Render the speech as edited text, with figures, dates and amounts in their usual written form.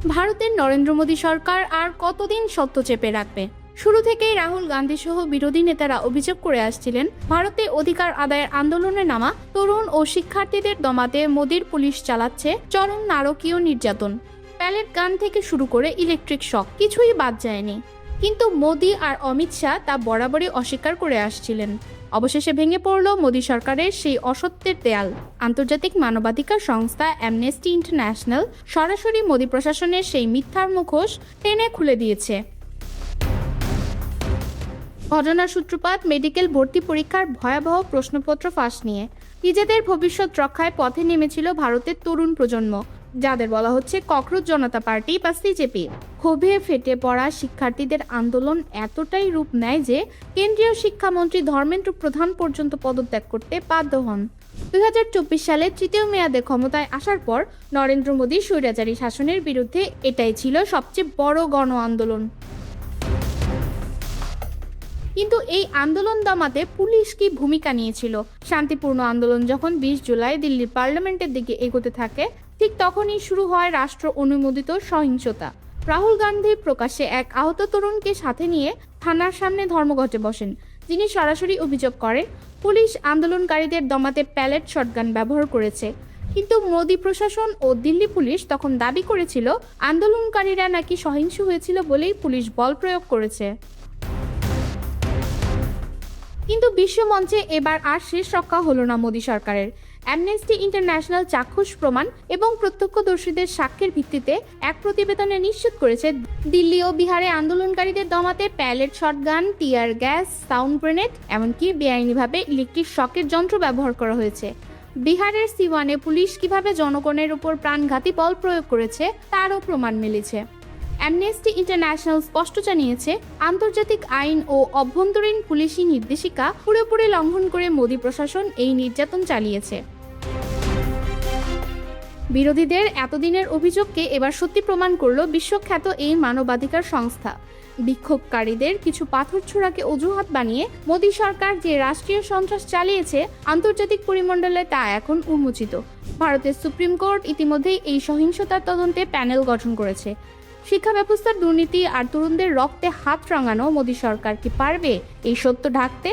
ভারতের নরেন্দ্র মোদী সরকার আর কতদিন সত্য চেপে রাখবে? শুরু থেকেই রাহুল গান্ধী সহ বিরোধী নেতারা অভিযোগ করে আসছিলেন, ভারতে অধিকার আদায়ের আন্দোলনে নামা তরুণ ও শিক্ষার্থীদের দমাতে মোদীর পুলিশ চালাচ্ছে চরম নারকীয় নির্যাতন। প্যালেট গান থেকে শুরু করে ইলেকট্রিক শক, কিছুই বাদ যায়নি। কিন্তু মোদী আর অমিত শাহ তা বরাবরই অস্বীকার করে আসছিলেন। অবশেষে ভেঙে পড়ল মোদী সরকারের সেই অসত্যের দেয়াল। আন্তর্জাতিক মানবাধিকার সংস্থা অ্যামনেস্টি ইন্টারন্যাশনাল সরাসরি মোদী প্রশাসনের সেই মিথ্যার মুখোশ টেনে খুলে দিয়েছে। ঘটনার সূত্রপাত মেডিকেল ভর্তি পরীক্ষার ভয়াবহ প্রশ্নপত্র ফাঁস নিয়ে। নিজেদের ভবিষ্যৎ রক্ষায় পথে নেমেছিল ভারতের তরুণ প্রজন্ম, যাদের বলা হচ্ছে ককরোচ জনতা পার্টি বা সিজেপি। ক্ষোভে ফেটে পড়া শিক্ষার্থীদের আন্দোলন এতটাই রূপ নেয় যে কেন্দ্রীয় শিক্ষামন্ত্রী ধর্মেন্দ্র প্রধান পর্যন্ত পদত্যাগ করতে বাধ্য হন। 2024 সালে তৃতীয় মেয়াদে ক্ষমতায় আসার পর নরেন্দ্র মোদী স্বৈরাচারী শাসনের বিরুদ্ধে এটাই ছিল সবচেয়ে বড় গণ আন্দোলন। কিন্তু এই আন্দোলন দমাতে পুলিশ কি ভূমিকা নিয়েছিল? শান্তিপূর্ণ আন্দোলন যখন 20 জুলাই দিল্লির পার্লামেন্টের দিকে এগোতে থাকে, ঠিক তখনই শুরু হয় রাষ্ট্র অনুমোদিত সহিংসতা। রাহুল গান্ধী প্রকাশ্যে এক আহত তরুণকে সাথে নিয়ে থানার সামনে ধর্মঘটে বসেন, যিনি সরাসরি অভিযোগ করেন পুলিশ আন্দোলনকারীদের দমাতে প্যালেট শটগান ব্যবহার করেছে। কিন্তু মোদী প্রশাসন ও দিল্লি পুলিশ তখন দাবি করেছিল আন্দোলনকারীরা নাকি সহিংস হয়েছিল বলেই পুলিশ বল প্রয়োগ করেছে। কিন্তু বিশ্বমঞ্চে এবার আর শেষ রক্ষা হলো না মোদী সরকারের। অ্যামনেস্টি ইন্টারন্যাশনাল চাক্ষুষ প্রমাণ এবং প্রত্যক্ষদর্শীদের সাক্ষ্যের ভিত্তিতে এক প্রতিবেদনে নিশ্চিত করেছে দিল্লি ও বিহারে আন্দোলনকারীদের দমাতে pellet shotgun, tear gas, sound grenade, এমনকি বেআইনিভাবে ইলেকট্রিক শকের যন্ত্র ব্যবহার করা হয়েছে। বিহারের সিওয়ানে পুলিশ কিভাবে জনগণের উপর প্রাণঘাতী বল প্রয়োগ করেছে তারও প্রমাণ মিলেছে। অ্যামনেস্টি ইন্টারন্যাশনাল স্পষ্ট জানিয়েছে, আন্তর্জাতিক আইন ও অভ্যন্তরীণ পুলিশি নির্দেশিকা পুরোপুরি লঙ্ঘন করে মোদী প্রশাসন এই নির্যাতন চালিয়েছে। বিরোধীদের এতদিনের অভিযোগকে এবার সত্যি প্রমাণ করল বিশ্বখ্যাত এই মানবাধিকার সংস্থা। বিক্ষোভকারীদের কিছু পাথরছোড়াকে অজুহাত বানিয়ে মোদী সরকার যে রাষ্ট্রীয় সন্ত্রাস চালিয়েছে আন্তর্জাতিক পরিমণ্ডলে তা এখন উন্মোচিত। ভারতের সুপ্রিম কোর্ট ইতিমধ্যেই এই সহিংসতার তদন্তে প্যানেল গঠন করেছে। শিক্ষা ব্যবস্থার দুর্নীতি আর তরুণদের রক্তে হাত রাঙানো মোদী সরকার কি পারবে এই সত্য ঢাকতে?